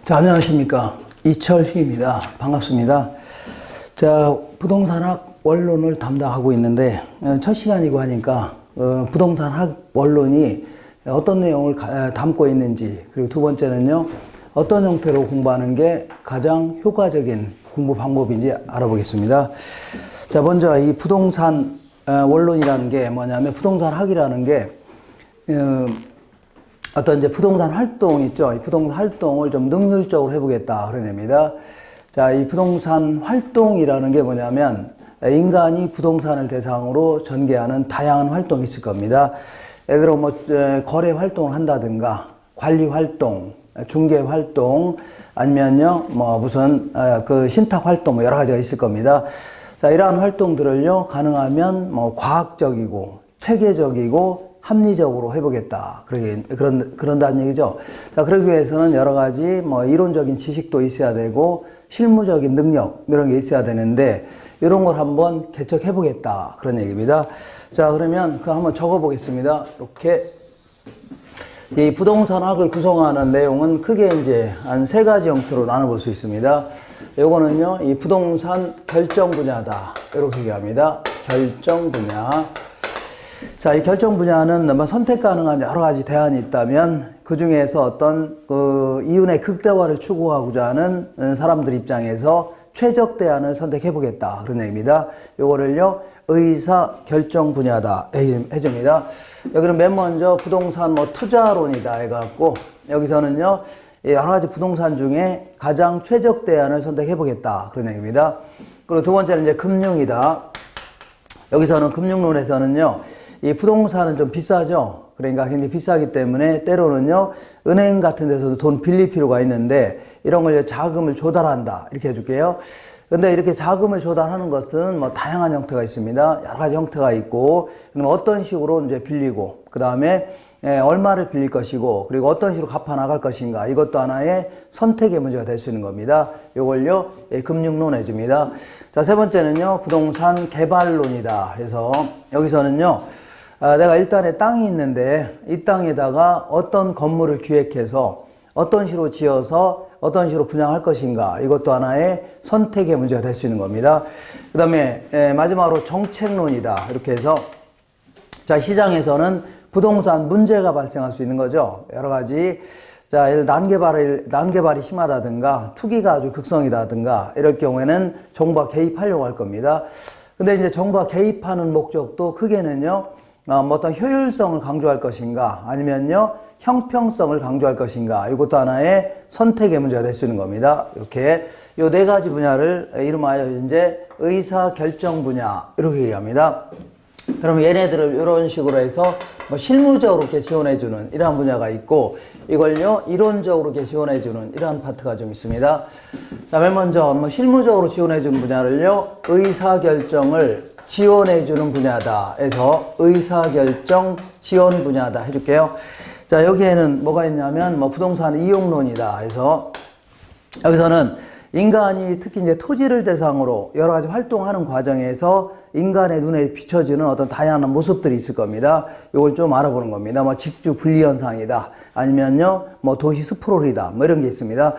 자, 안녕하십니까. 이철희입니다. 반갑습니다. 자, 부동산학 원론을 담당하고 있는데, 첫 시간이고 하니까, 부동산학 원론이 어떤 내용을 담고 있는지, 그리고 두 번째는요, 어떤 형태로 공부하는 게 가장 효과적인 공부 방법인지 알아보겠습니다. 자, 먼저 이 부동산 원론이라는 게 뭐냐면, 부동산학이라는 게, 어떤 이제 부동산 활동 있죠. 이 부동산 활동을 좀 능률적으로 해보겠다. 그런 의미입니다. 자, 이 부동산 활동이라는 게 뭐냐면, 인간이 부동산을 대상으로 전개하는 다양한 활동이 있을 겁니다. 예를 들어 뭐, 거래 활동을 한다든가, 관리 활동, 중개 활동, 아니면요, 뭐, 무슨, 신탁 활동, 뭐, 여러 가지가 있을 겁니다. 자, 이러한 활동들을요, 가능하면 뭐, 과학적이고, 체계적이고, 합리적으로 해보겠다. 그런다는 얘기죠. 자, 그러기 위해서는 여러 가지 뭐 이론적인 지식도 있어야 되고, 실무적인 능력, 이런 게 있어야 되는데, 이런 걸 한번 개척해보겠다. 그런 얘기입니다. 자, 그러면 그거 한번 적어보겠습니다. 이렇게. 이 부동산학을 구성하는 내용은 크게 이제 한 세 가지 형태로 나눠볼 수 있습니다. 요거는요, 이 부동산 결정 분야다. 이렇게 얘기합니다. 결정 분야. 자, 이 결정 분야는 뭐 선택 가능한 여러 가지 대안이 있다면 그 중에서 어떤 이윤의 극대화를 추구하고자 하는 사람들 입장에서 최적 대안을 선택해 보겠다. 그런 얘기입니다. 요거를요, 의사 결정 분야다. 해줍니다. 여기는 맨 먼저 부동산 뭐 투자론이다 해갖고 여기서는요, 여러 가지 부동산 중에 가장 최적 대안을 선택해 보겠다. 그런 얘기입니다. 그리고 두 번째는 이제 금융이다. 여기서는 금융론에서는요, 이 부동산은 좀 비싸죠. 그러니까 굉장히 비싸기 때문에 때로는요, 은행 같은 데서도 돈 빌릴 필요가 있는데 이런 걸 자금을 조달한다. 이렇게 해줄게요. 근데 이렇게 자금을 조달하는 것은 뭐 다양한 형태가 있습니다. 여러 가지 형태가 있고, 그럼 어떤 식으로 이제 빌리고, 그 다음에 얼마를 빌릴 것이고, 그리고 어떤 식으로 갚아 나갈 것인가. 이것도 하나의 선택의 문제가 될 수 있는 겁니다. 이걸요, 금융론 해줍니다. 자, 세 번째는요, 부동산 개발론이다. 그래서 여기서는요, 내가 일단에 땅이 있는데 이 땅에다가 어떤 건물을 기획해서 어떤 식으로 지어서 어떤 식으로 분양할 것인가. 이것도 하나의 선택의 문제가 될 수 있는 겁니다. 그 다음에 마지막으로 정책론이다. 이렇게 해서 자, 시장에서는 부동산 문제가 발생할 수 있는 거죠. 여러 가지. 자, 예를 난개발이 심하다든가 투기가 아주 극성이다든가 이럴 경우에는 정부가 개입하려고 할 겁니다. 근데 이제 정부가 개입하는 목적도 크게는요, 뭐 어떤 효율성을 강조할 것인가 아니면요, 형평성을 강조할 것인가. 이것도 하나의 선택의 문제가 될 수 있는 겁니다. 이렇게 요 네 가지 분야를 이름하여 이제 의사결정 분야 이렇게 얘기합니다. 그러면 얘네들을 이런 식으로 해서 뭐 실무적으로 이렇게 지원해주는 이러한 분야가 있고, 이걸요, 이론적으로 이렇게 지원해주는 이러한 파트가 좀 있습니다. 자, 맨 먼저 뭐 실무적으로 지원해주는 분야를요, 의사결정을 지원해주는 분야다 해서 의사결정 지원 분야다 해줄게요. 자, 여기에는 뭐가 있냐면 뭐 부동산 이용론이다 해서 여기서는 인간이 특히 이제 토지를 대상으로 여러 가지 활동하는 과정에서 인간의 눈에 비춰지는 어떤 다양한 모습들이 있을 겁니다. 이걸 좀 알아보는 겁니다. 뭐 직주 분리 현상이다. 아니면요, 뭐 도시 스프롤이다. 뭐 이런 게 있습니다.